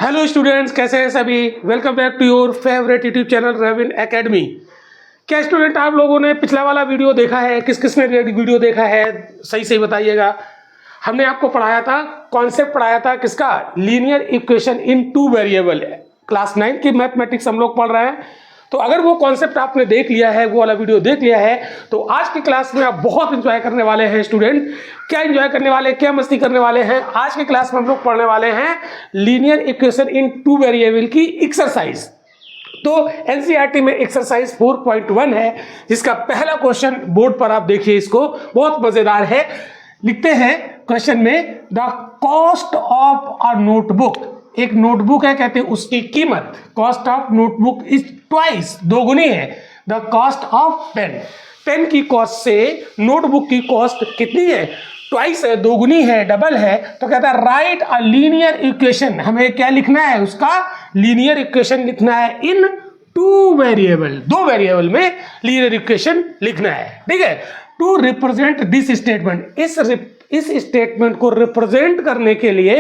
Hello students, कैसे हैं सभी। Welcome back to your favourite YouTube channel Ravin academy. क्या स्टूडेंट आप लोगों ने पिछला वाला वीडियो देखा है? किस किस ने वीडियो देखा है सही सही बताइएगा। हमने आपको पढ़ाया था, कॉन्सेप्ट पढ़ाया था किसका, लीनियर इक्वेशन इन टू वेरिएबल। क्लास 9 की मैथमेटिक्स हम लोग पढ़ रहे हैं। तो अगर वो कॉन्सेप्ट आपने देख लिया है, वो वाला वीडियो देख लिया है, तो आज की क्लास में आप बहुत एंजॉय करने वाले हैं स्टूडेंट। क्या एंजॉय करने वाले, क्या मस्ती करने वाले हैं? आज की क्लास में हम लोग पढ़ने वाले हैं लीनियर इक्वेशन इन टू वेरिएबल की एक्सरसाइज। तो एनसीईआरटी में एक्सरसाइज 4.1 है, जिसका पहला क्वेश्चन बोर्ड पर आप देखिए, इसको बहुत मजेदार है। लिखते हैं क्वेश्चन में, the cost of a notebook, एक नोटबुक है, कहते हैं उसकी कीमत, cost of notebook is twice, दोगुनी है, the cost of pen, pen की कॉस्ट से नोटबुक की कॉस्ट कितनी है, ट्वाइस है, दोगुनी है, डबल है। तो कहता है राइट अ लीनियर इक्वेशन, हमें क्या लिखना है, उसका लीनियर इक्वेशन लिखना है इन टू वेरिएबल, दो वेरिएबल में लीनियर इक्वेशन लिखना है, ठीक है। टू रिप्रेजेंट दिस स्टेटमेंट, इस स्टेटमेंट को रिप्रेजेंट करने के लिए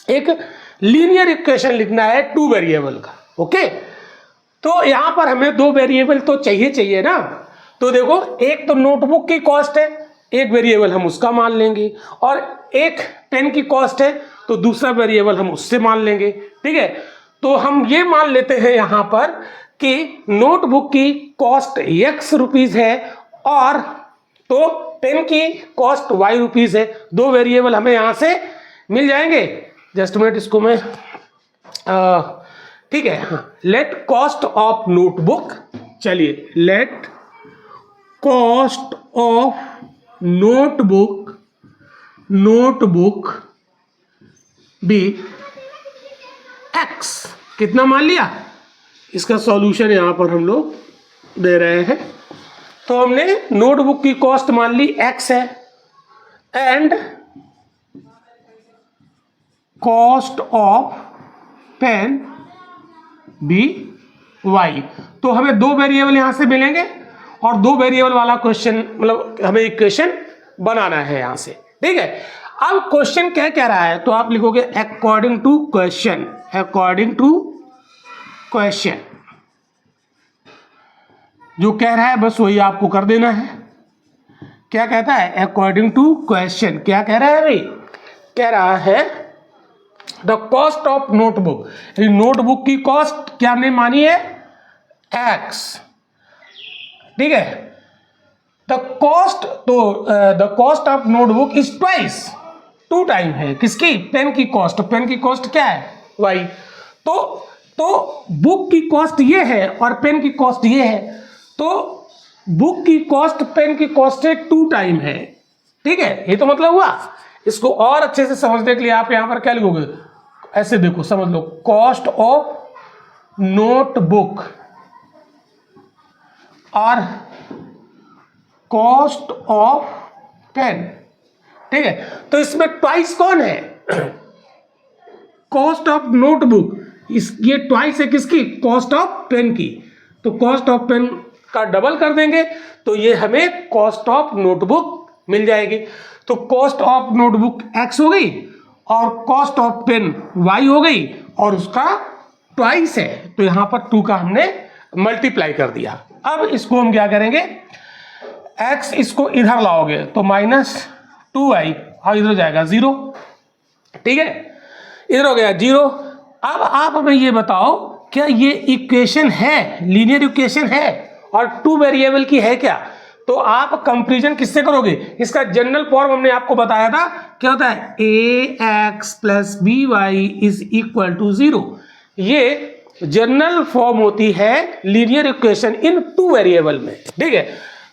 एक लीनियर इक्वेशन लिखना है टू वेरिएबल का, ओके। तो यहां पर हमें दो वेरिएबल तो चाहिए ना। तो देखो, एक तो नोटबुक की कॉस्ट है, एक वेरिएबल हम उसका मान लेंगे, और एक पेन की कॉस्ट है तो दूसरा वेरिएबल हम उससे मान लेंगे, ठीक है। तो हम ये मान लेते हैं यहां पर कि नोटबुक की कॉस्ट x रुपीज है और तो पेन की कॉस्ट y रुपीज है। दो वेरिएबल हमें यहां से मिल जाएंगे। जस्ट मिनट, इसको मैं ठीक है, लेट कॉस्ट ऑफ नोटबुक, चलिए let cost of notebook be x, कितना मान लिया। इसका सॉल्यूशन यहां पर हम लोग दे रहे हैं। तो हमने नोटबुक की कॉस्ट मान ली x है and cost of pen be y। तो हमें दो वेरिएबल यहां से मिलेंगे और दो वेरिएबल वाला क्वेश्चन, मतलब हमें इक्वेशन बनाना है यहां से, ठीक है। अब क्वेश्चन क्या कह रहा है, तो आप लिखोगे according to question, according to question, जो कह रहा है बस वही आपको कर देना है। क्या कहता है, अकॉर्डिंग टू क्वेश्चन, क्या कह रहा है भाई, कह रहा है the cost of notebook, notebook की कॉस्ट क्या हमने मानी है, x, ठीक है। द कॉस्ट, तो the cost of notebook is twice, two time है किसकी, पेन की कॉस्ट। पेन की कॉस्ट क्या है, y। तो बुक की कॉस्ट ये है और पेन की कॉस्ट ये है। तो बुक की कॉस्ट पेन की कॉस्ट से टू टाइम है, ठीक है। ये तो मतलब हुआ। इसको और अच्छे से समझने के लिए आप यहां पर क्या लिखोगे, ऐसे देखो, समझ लो, कॉस्ट ऑफ नोटबुक और कॉस्ट ऑफ पेन, ठीक है। तो इसमें ट्वाइस कौन है, कॉस्ट ऑफ नोटबुक, ये ट्वाइस है किसकी, कॉस्ट ऑफ पेन की। तो कॉस्ट ऑफ पेन का डबल कर देंगे तो ये हमें कॉस्ट ऑफ नोटबुक मिल जाएगी। तो कॉस्ट ऑफ नोटबुक x हो गई और कॉस्ट ऑफ पेन y हो गई, और उसका ट्वाइस है तो यहां पर 2 का हमने मल्टीप्लाई कर दिया। अब इसको हम क्या करेंगे, x इसको इधर लाओगे तो -2y और इधर हो जाएगा 0, ठीक है, इधर हो गया 0। अब आप हमें ये बताओ, क्या ये इक्वेशन है, लीनियर इक्वेशन है और टू वेरिएबल की है क्या। तो आप कंपैरिजन किससे करोगे, इसका जनरल फॉर्म हमने आपको बताया था, क्या होता है, ax + by = 0। ये जनरल फॉर्म होती है लीनियर इक्वेशन इन टू वेरिएबल में, ठीक है।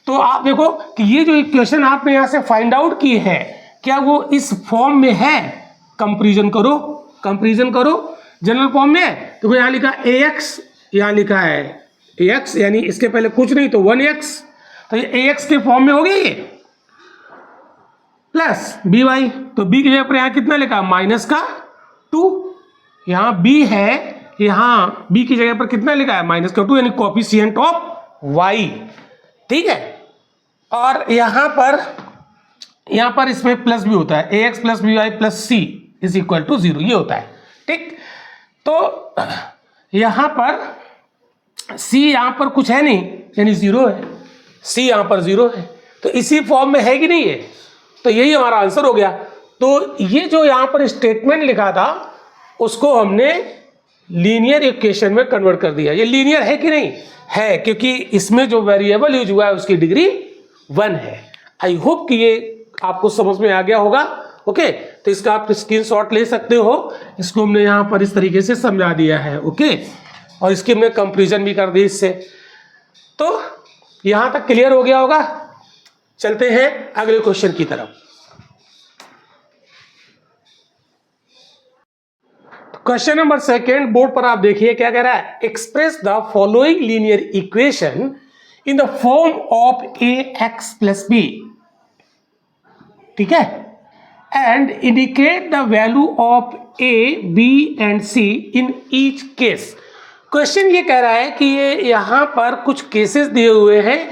तो आप देखो कि ये जो इक्वेशन आपने यहां से फाइंड आउट की है, क्या वो इस फॉर्म में है, कंपैरिजन करो, कंपैरिजन करो, जनरल फॉर्म में है। तो यहां लिखा ax, यहां लिखा है ax, यानी इसके पहले कुछ नहीं तो 1x, तो ये ax के फॉर्म में हो गया ये, प्लस by, तो b की जगह पर यहां कितना लिखा, -2, यहां b है, यहां b की जगह पर कितना लिखा है, -2, यानी कोएफिशिएंट ऑफ y, ठीक है। और यहां पर इसमें प्लस भी होता है, ax + by + c = 0, ये होता है, ठीक। तो यहाँ पर C यहाँ पर कुछ है नहीं, यानी 0 है, C यहाँ पर 0 है, तो इसी फॉर्म में है कि नहीं है, तो यही हमारा आंसर हो गया। तो ये जो यहाँ पर स्टेटमेंट लिखा था उसको हमने लीनियर इक्वेशन में कन्वर्ट कर दिया। ये लीनियर है कि नहीं है, क्योंकि इसमें जो वेरिएबल यूज हुआ है उसकी डिग्री 1 है। आई होप कि ये आपको समझ में आ गया होगा। ओके, तो इसका आप स्क्रीनशॉट ले सकते हो। इसको हमने यहाँ पर इस तरीके से समझा दिया है। ओके, और इसकी हमने कंपेरिजन भी कर दी इससे। तो यहाँ तक क्लियर हो गया होगा। चलते हैं अगले क्वेश्चन की तरफ। क्वेश्चन नंबर 2 बोर्ड पर आप देखिए क्या कह रहा है। Express the following linear equation in the form of ax plus b, ठीक है, and indicate the value of a, b and c in each case. Question ये कह रहा है कि ये यहाँ पर कुछ केसेस दिए हुए हैं,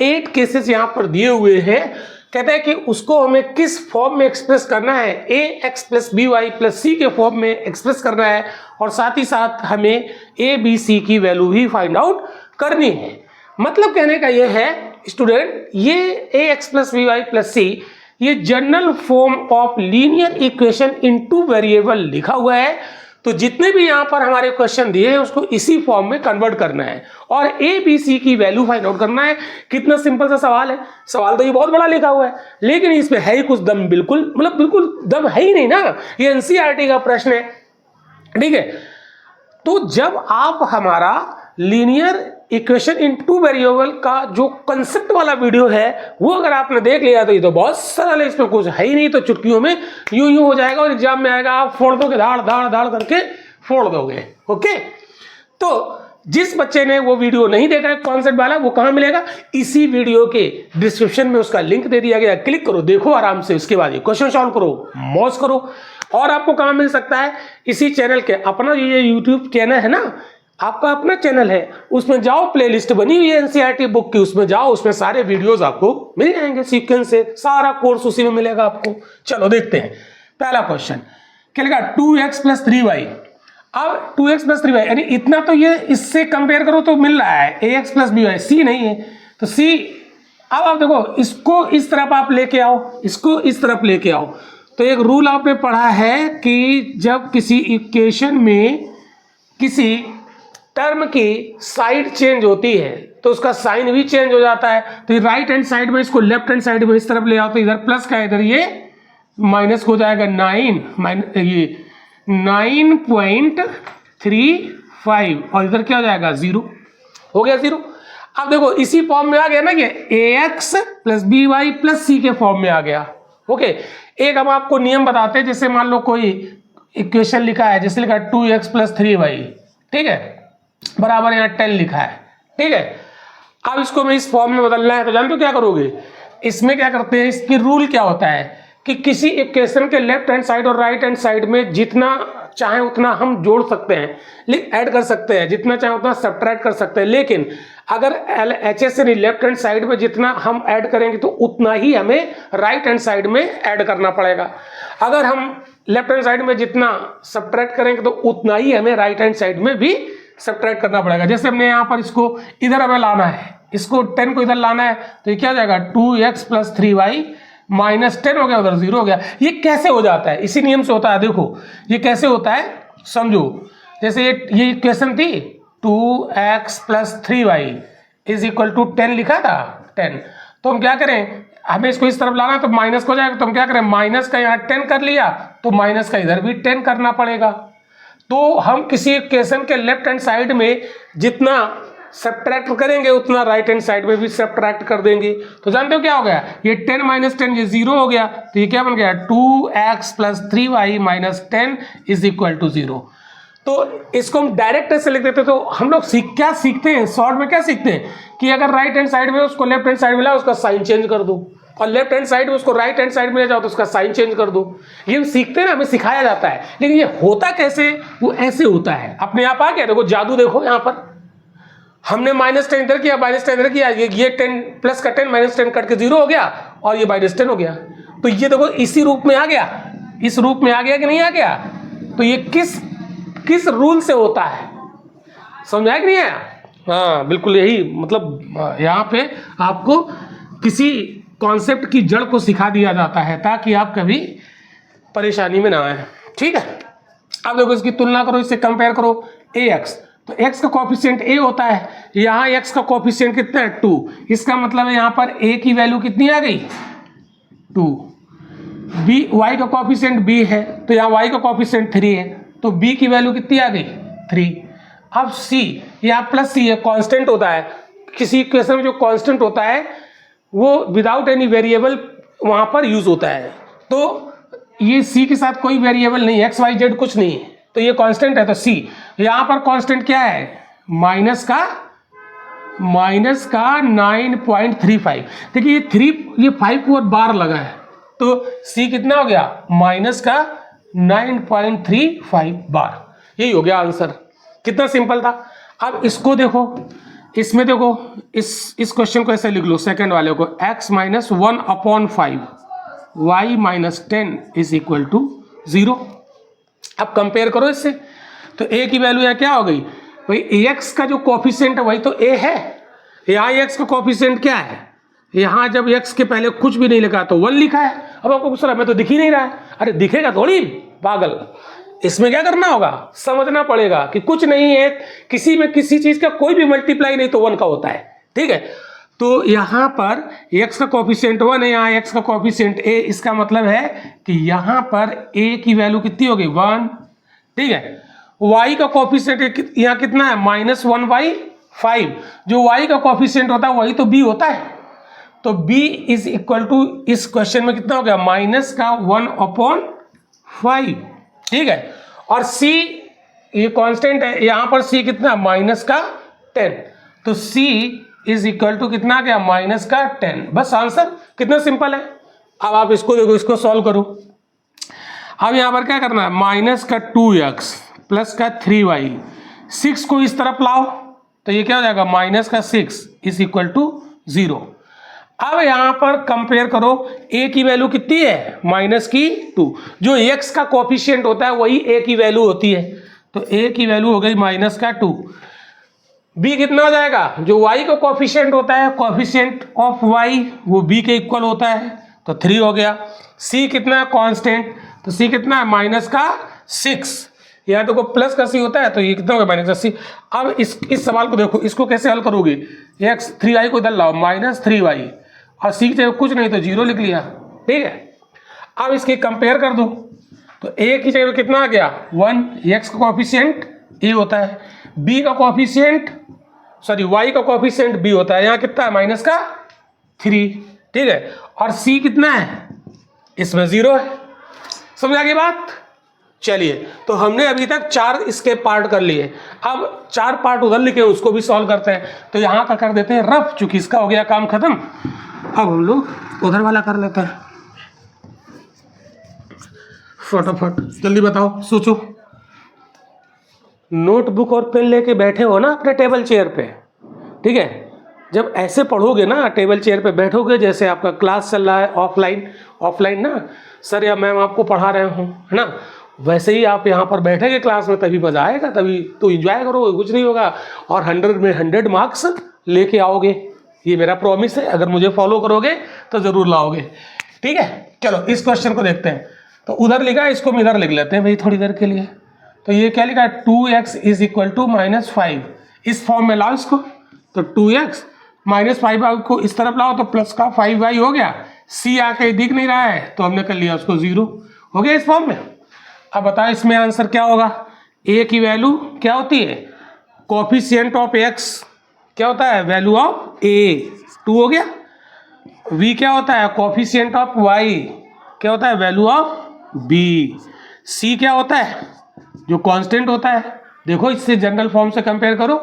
8 केसेस यहाँ पर दिए हुए हैं। कहता है कि उसको हमें किस फॉर्म में एक्सप्रेस करना है, ax plus B Y plus C के फॉर्म में एक्सप्रेस करना है, और साथ ही साथ हमें a b c की वैल्यू भी फाइंड आउट करनी है। मतलब कहने का ये है स्टूडेंट, ये ax plus B Y plus C ये general form of linear equation in 2 variable लिखा हुआ है। तो जितने भी यहाँ पर हमारे क्वेश्चन दिए हैं उसको इसी फॉर्म में कन्वर्ट करना है और a b c की वैल्यू फाइंड आउट करना है। कितना सिंपल सा सवाल है। सवाल तो ये बहुत बड़ा लिखा हुआ है, लेकिन इसमें है ही कुछ दम, बिल्कुल मतलब बिल्कुल दम है ही नहीं ना। ये एनसीईआरटी का प्रश्न है, ठीक है। तो जब आप हमारा लीनियर इक्वेशन इन 2 वेरिएबल का जो कंसेप्ट वाला वीडियो है वो अगर आपने देख लिया तो ये तो बहुत सरल है, इसमें कुछ है ही नहीं। तो चुटकियों में यूं यूं हो जाएगा और एग्जाम में आएगा, आप फोड़ दोगे, धाड़ धाड़ धाड़ करके फोड़ दोगे। ओके, तो जिस बच्चे ने वो वीडियो नहीं देखा है कॉन्सेप्ट वाला, वो कहाँ मिलेगा, इसी वीडियो के डिस्क्रिप्शन में उसका लिंक दे दिया गया, क्लिक करो, देखो आराम से, उसके बाद ये क्वेश्चन सॉल्व करो, मौज करो। और आपको कहाँ मिल सकता है, इसी चैनल के, अपना ये यूट्यूब चैनल है ना, आपका अपना चैनल है, उसमें जाओ, प्लेलिस्ट बनी हुई है एनसीईआरटी बुक की, उसमें जाओ, उसमें सारे वीडियोस आपको मिल जाएंगे सीक्वेंस से, सारा कोर्स उसी में मिलेगा आपको। चलो देखते हैं पहला क्वेश्चन क्या लिखा, 2x प्लस 3y। अब 2x प्लस 3y यानी इतना तो ये इससे कंपेयर करो तो मिल रहा है, ax प्लस by, c नहीं है तो c। अब आप देखो, इसको इस तरफ आप लेके आओ, इसको इस तरफ लेके आओ। तो एक रूल आपने पढ़ा है कि जब किसी इक्वेशन में किसी टर्म की साइड चेंज होती है तो उसका साइन भी चेंज हो जाता है। तो ये राइट हैंड साइड में, इसको लेफ्ट हैंड साइड में इस तरफ ले आओ तो इधर प्लस का, इधर ये माइनस हो जाएगा 9.35 और इधर क्या हो जाएगा 0, हो गया 0। अब देखो इसी फॉर्म में आ गया ना, ये ax plus B Y plus C के फॉर्म में आ गया। ओके, एक हम आपको नियम बताते हैं, जैसे मान लो कोई इक्वेशन लिखा है, जैसे लिखा है 2x प्लस 3y, ठीक है, बराबर यहाँ 10 लिखा है, ठीक है। अब इसको मैं इस फॉर्म में बदलना है तो जानते हो क्या करोगे, इसमें क्या करते हैं, इसकी रूल क्या होता है कि किसी इक्वेशन के लेफ्ट हैंड साइड और राइट हैंड साइड में जितना चाहे उतना हम जोड़ सकते हैं, ऐड कर सकते हैं, जितना चाहे उतना सब्ट्रैक्ट कर सकते हैं। लेकिन अगर LHS यानी लेफ्ट हैंड साइड में जितना हम ऐड करेंगे तो उतना ही हमें राइट हैंड साइड में ऐड करना पड़ेगा। अगर हम लेफ्ट हैंड साइड में जितना सब्ट्रैक्ट करेंगे तो उतना ही हमें राइट हैंड साइड में भी सब्ट्रैक्ट करना पड़ेगा। जैसे हमने यहाँ पर इसको इधर हमें लाना है, इसको 10 को इधर लाना है, तो ये क्या हो जाएगा 2x प्लस 3y माइनस 10 हो गया, उधर 0 हो गया। ये कैसे हो जाता है, इसी नियम से होता है। देखो ये कैसे होता है समझो, जैसे ये इक्वेशन थी 2x plus 3y is equal to 10 लिखा था 10, तो हम क्या करें, हमें इसको इस तरफ लाना है तो माइनस को जाएगा, तो हम क्या करें, माइनस का यहाँ 10 कर लिया तो माइनस का इधर भी 10 करना पड़ेगा। तो हम किसी इक्वेशन के लेफ्ट हैंड साइड में जितना सब्ट्रैक्ट करेंगे उतना राइट हैंड साइड में भी सब्ट्रैक्ट कर देंगे। तो जानते हो क्या हो गया, ये 10 माइनस 10 ये 0 हो गया, तो ये क्या बन गया 2x plus 3y minus 10 is equal to 0। तो इसको हम डायरेक्ट ऐसे लिख देते। तो हम लोग क्या सीखते हैं, शॉर्ट में क्या सीखते हैं कि अगर राइट हैंड साइड में उसको लेफ्ट हैंड साइड में लाओ, उसका साइन चेंज कर दो, और लेफ्ट हैंड साइड में उसको राइट हैंड साइड में ले जाओ तो उसका साइन चेंज कर दो। ये हम सीखते हैं ना, हमें सिखाया जाता है, लेकिन ये होता कैसे, वो ऐसे होता है अपने आप आ गया। देखो जादू देखो, यहाँ पर हमने माइनस 10 इधर किया, माइनस 10 इधर किया, ये 10 प्लस का 10 माइनस 10 कट के 0 हो गया और ये माइनस 10 हो गया। तो ये देखो इसी रूप में आ गया, इस रूप में आ गया कि नहीं आ गया। तो ये किस रूल से होता है, समझा कि नहीं आया? हाँ बिल्कुल, यही मतलब यहाँ पे आपको किसी कॉन्सेप्ट की जड़ को सिखा दिया जाता है ताकि आप कभी परेशानी में ना आए। ठीक है, अब देखो इसकी तुलना करो, इससे कंपेयर करो ax, तो x का कोफिशिएंट a होता है, यहाँ x का कोफिशिएंट कितना है 2, इसका मतलब है यहाँ पर a की वैल्यू कितनी आ गई 2। b y का कोफिशिएंट b है तो यहाँ y का कोफिशिएंट 3 है तो b की वैल्यू कितनी आ गई 3। अब c, यहाँ प्लस c है, कांस्टेंट होता है, किसी क्वेश्चन में जो कांस्टेंट होता है वो विदाउट एनी वेरिएबल वहाँ पर यूज होता है, तो ये c के साथ कोई वेरिएबल नहीं है, x y z कुछ नहीं है, तो ये कांस्टेंट है, तो c यहाँ पर कांस्टेंट क्या है माइनस का 9.35। देखिए ये 3 ये 5 को बार लगा है तो c कितना हो गया माइनस का 9.35 बार, यही हो गया आंसर। कितना सिंपल था। अब इसको देखो, इसमें देखो इस क्वेश्चन को ऐसे लिख लो, सेकंड वाले को x minus 1/5 y minus 10 is equal to 0। अब कंपेयर करो इससे, तो a की वैल्यू यहाँ क्या हो गई भाई, x का जो कोफिशिएंट है वही तो a है, यहाँ x का कोफिशिएंट क्या है, यहाँ जब x के पहले कुछ भी नहीं लिखा तो 1 लिखा है। अब आपको पूछ रहा है मैं तो दिख ही नहीं रहा है, अरे दिखेगा थोड़ी पागल, इसमें क्या करना होगा समझना पड़ेगा कि कुछ नहीं है, किसी में किसी चीज का कोई भी मल्टीप्लाई नहीं तो 1 का होता है। ठीक है, तो यहाँ पर x का कोफिशिएंट 1 है, यहाँ x का कोफिशिएंट a, इसका मतलब है कि यहाँ पर a की वैल्यू कितनी होगी 1। ठीक है, y का कोफिशिएंट यहाँ कितना है -1/5, जो y का कोफिशिएंट होता है वही तो b होता है, तो b इज इक्वल टू इस क्वेश्चन में कितना हो गया माइनस का 1/5। ठीक है, और c ये कांस्टेंट है, यहाँ पर c कितना माइनस का 10, तो c इज इक्वल टू कितना गया माइनस का 10। बस आंसर, कितना सिंपल है। अब आप इसको देखो, इसको सॉल्व करो। अब यहाँ पर क्या करना है माइनस का 2x प्लस का 3y, 6 को इस तरफ लाओ तो ये क्या हो जाएगा माइनस का 6 इज इक्वल टू 0। अब यहाँ पर कंपेयर करो, a की वैल्यू कितनी है माइनस की 2, जो x का कोफिशिएंट होता है वही a की वैल्यू होती है, तो a की वैल्यू हो गई माइनस का 2। b कितना हो जाएगा, जो y का कोफिशिएंट होता है कोफिशिएंट ऑफ y वो b के इक्वल होता है तो 3 हो गया। c कितना है कांस्टेंट, तो c कितना है माइनस का 6, यहाँ देखो प्लस का c होता है तो ये कितना होगा माइनस का c। अब इस सवाल को देखो, इसको कैसे हल करोगे, x 3y को इधर लाओ माइनस 3y और c जगह कुछ नहीं तो 0 लिख लिया। ठीक है, अब इसके कंपेयर कर दो तो a की जगह कितना आ गया 1, x का कोफिशिएंट a होता है, b का कोफिशिएंट y का कोफिशिएंट b होता है, यहाँ कितना है माइनस का 3। ठीक है, और c कितना है इसमें 0 है। समझ आ गई बात। चलिए, तो हमने अभी तक 4 इसके पार्ट कर लिए, अब 4 पार्ट उधर लिखे उसको भी सॉल्व करते हैं। तो यहाँ का कर देते हैं रफ, चूंकि इसका हो गया काम खत्म, अब हम लोग उधर वाला कर लेते हैं। फटाफट जल्दी बताओ, सोचो। नोटबुक और पेन लेके बैठे हो ना अपने टेबल चेयर पे, ठीक है, जब ऐसे पढ़ोगे ना टेबल चेयर पे बैठोगे, जैसे आपका क्लास चल रहा है ऑफलाइन ना, सर या मैम आपको पढ़ा रहे हूँ है ना, वैसे ही आप यहाँ पर बैठेंगे क्लास में, तभी मजा आएगा, तभी तो एंजॉय करोगे, कुछ नहीं होगा, और 100 में 100 मार्क्स लेके आओगे। ये मेरा प्रॉमिस है, अगर मुझे फॉलो करोगे तो ज़रूर लाओगे। ठीक है, चलो इस क्वेश्चन को देखते हैं। तो उधर लिखा है, इसको हम इधर लिख लेते हैं भाई थोड़ी देर के लिए। तो ये क्या लिखा है 2x इज इक्वल टू -5, इस फॉर्म में लाओ इसको, तो 2x -5 को इस तरफ लाओ तो प्लस का 5y हो गया। c आके दिख नहीं रहा है तो हमने कर लिया उसको 0 हो गया इस फॉर्म में। अब बताओ इसमें आंसर क्या होगा। a की वैल्यू क्या होती है, कोफिशिएंट ऑफ x क्या होता है, वैल्यू ऑफ a 2 हो गया। v क्या होता है, कोफिशिएंट ऑफ y क्या होता है, वैल्यू ऑफ b। c क्या होता है, जो कांस्टेंट होता है। देखो इससे जनरल फॉर्म से कंपेयर करो,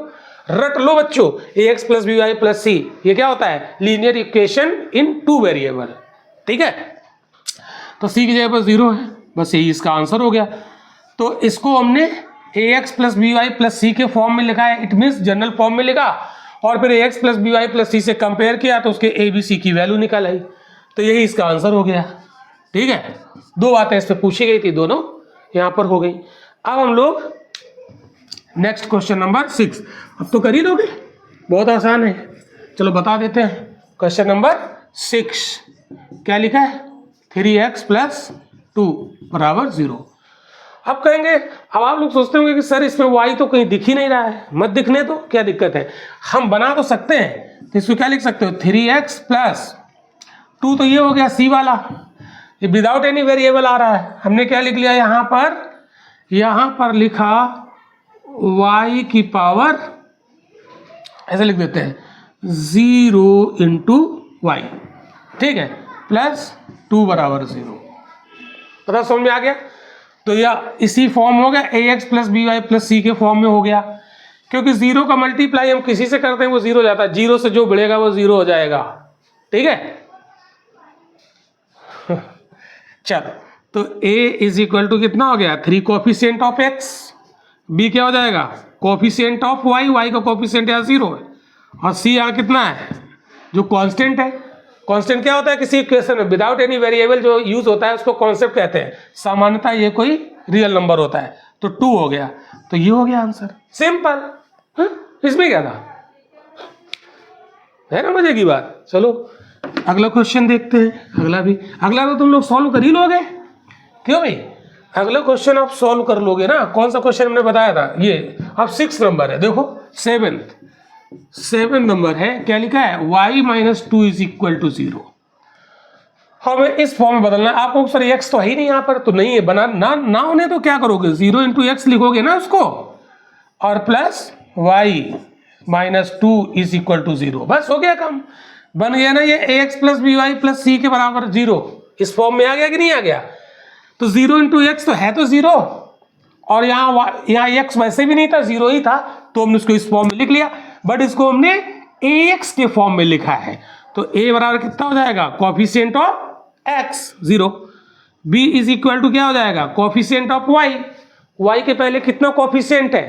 रट लो बच्चों, ax plus B Y plus C, ये क्या होता है, लीनियर इक्वेशन इन 2 वेरिएबल। ठीक है, तो c की जगह पर 0 है, बस यही इसका आंसर हो गया। तो इसको हमने ax plus B Y plus C के फॉर्म में लिखा है, इट मीन्स जनरल फॉर्म में लिखा, और फिर ax plus B Y plus C से कंपेयर किया तो उसके a b c की वैल्यू निकल आई, तो यही इसका आंसर हो गया। ठीक है, 2 बातें इस पर पूछी गई थी, दोनों यहाँ पर हो गई। अब हम लोग नेक्स्ट क्वेश्चन नंबर 6। अब तो कर ही लोगे, बहुत आसान है। चलो बता देते हैं। क्वेश्चन नंबर 6 क्या लिखा है, 3x + 2 = 0। अब कहेंगे, अब आप लोग सोचते होंगे कि सर इसमें y तो कहीं दिख ही नहीं रहा है। मत दिखने तो क्या दिक्कत है, हम बना तो सकते हैं। तो इसको क्या लिख सकते हो, 3x + 2 तो ये हो गया c वाला, ये विदाउट एनी वेरिएबल आ रहा है। हमने क्या लिख लिया यहाँ पर लिखा y की पावर, ऐसे लिख देते हैं 0 × y, ठीक है, +2 = 0। पता समझ में आ गया। तो यह इसी फॉर्म हो गया, ax + by + c के फॉर्म में हो गया। क्योंकि 0 का मल्टीप्लाई हम किसी से करते हैं वो 0 हो जाता है, 0 से जो बढ़ेगा वो 0 हो जाएगा, ठीक है। चलो, तो a = कितना हो गया, 3 कोफिशिएंट ऑफ x, b क्या हो जाएगा, कोफिशिएंट ऑफ y, y का कोफिशिएंट यहाँ 0 है, और c यहाँ कितना है, जो कांस्टेंट है। कांस्टेंट क्या होता है किसी इक्वेशन में, विदाउट एनी वेरिएबल जो यूज होता है उसको कॉन्सेप्ट कहते हैं। सामान्यतः ये कोई रियल नंबर होता है। तो 2 हो गया, तो ये हो गया आंसर, सिंपल। इसमें क्या था, है ना मजे की बात। चलो अगला क्वेश्चन देखते हैं। अगला तो तुम लोग सॉल्व कर ही लोगे, क्यों भाई, अगला क्वेश्चन आप सॉल्व कर लोगे ना। कौन सा क्वेश्चन हमने बताया था, ये अब 6 नंबर है, देखो 7 नंबर है। क्या लिखा है, y - 2 = 0। हमें इस फॉर्म में बदलना है। आपको सर x तो है ही नहीं यहाँ पर, तो नहीं है बना ना होने तो क्या करोगे, 0 × x लिखोगे ना उसको, और प्लस y - 2 = 0। बस हो गया काम, बन गया ना ये ax + by + c के बराबर 0। इस फॉर्म में आ गया कि नहीं आ गया। तो 0 × x तो है तो 0, और यहाँ x वैसे भी नहीं था, 0 ही था, तो हमने उसको इस फॉर्म में लिख लिया। बट इसको हमने ax के फॉर्म में लिखा है, तो a बराबर कितना हो जाएगा, कोफिशिएंट ऑफ x 0, b = क्या हो जाएगा, कोफिशिएंट ऑफ y, y के पहले कितना कोफिशिएंट है।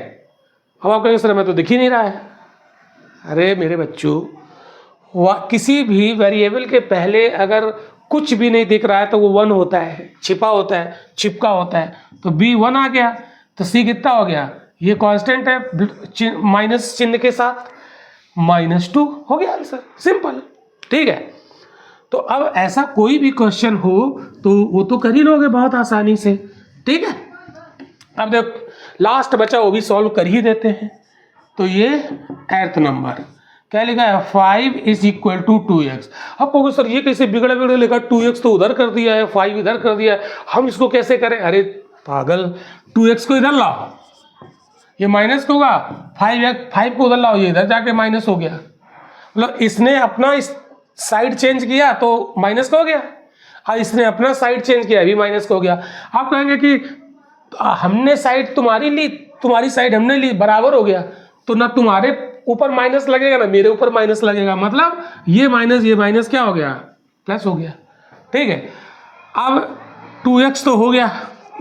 अब आप कहेंगे सर मैं तो दिख ही नहीं रहा है। अरे मेरे बच्चों, किसी भी वेरिएबल के पहले अगर कुछ भी नहीं दिख रहा है तो वो 1 होता है, छिपा होता है, चिपका होता है। तो b 1 आ गया, तो c कितना हो गया, ये कांस्टेंट है माइनस चिन्ह के साथ, -2 हो गया आंसर, सिंपल, ठीक है। तो अब ऐसा कोई भी क्वेश्चन हो तो वो तो कर ही लोगे बहुत आसानी से, ठीक है। अब देखो लास्ट बचा, वो भी सॉल्व कर ही देते हैं। तो ये 8th नंबर क्या लिखा है, 5 = 2x। अब कहोगे सर ये कैसे बिगड़ा लिखा, 2x तो उधर कर दिया है, 5 इधर कर दिया है, हम इसको कैसे करें। अरे पागल, 2x को इधर लाओ, ये माइनस होगा, 5 को उधर लाओ, ये इधर जाके माइनस हो गया। मतलब इसने अपना इस साइड चेंज किया तो माइनस का हो गया, और इसने अपना साइड चेंज किया भी माइनस का हो गया। आप कहेंगे कि हमने साइड तुम्हारी ली, तुम्हारी साइड हमने ली, बराबर हो गया, तो ना तुम्हारे ऊपर माइनस लगेगा ना मेरे ऊपर माइनस लगेगा, मतलब ये माइनस क्या हो गया, प्लस हो गया, ठीक है। अब 2x तो हो गया,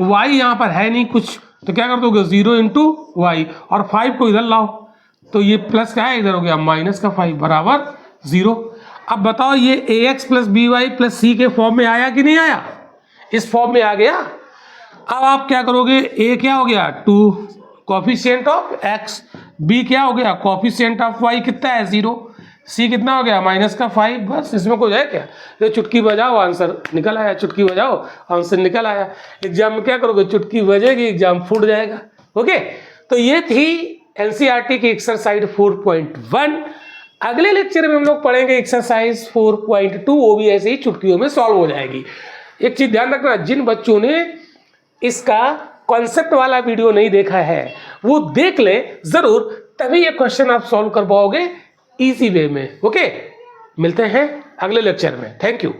y यहाँ पर है नहीं कुछ, तो क्या कर दोगे, 0 × y, और 5 को इधर लाओ, तो ये प्लस का है, इधर हो गया -5 बराबर 0। अब बताओ ये ax + by + c के फॉर्म में आया कि नहीं आया, इस फॉर्म में आ गया। अब आप क्या करोगे, a क्या हो गया 2 कोफिशिएंट ऑफ x, b क्या हो गया कोफिशिएंट ऑफ y कितना है 0, c कितना हो गया -5। बस इसमें कुछ है क्या, ये चुटकी बजाओ आंसर निकल आया, चुटकी बजाओ आंसर निकल आया। एग्जाम में क्या करोगे, चुटकी बजेगी एग्जाम फूट जाएगा। ओके, तो ये थी एनसीईआरटी की एक्सरसाइज 4.1। अगले लेक्चर में हम लोग पढ़ेंगे एक्सरसाइज 4.2, वो भी ऐसे ही चुटकियों में सॉल्व हो जाएगी। एक चीज ध्यान रखना, जिन बच्चों ने इसका कॉन्सेप्ट वाला वीडियो नहीं देखा है वो देख ले जरूर, तभी ये क्वेश्चन आप सॉल्व कर पाओगे इजी वे में। ओके, मिलते हैं अगले लेक्चर में। Thank you.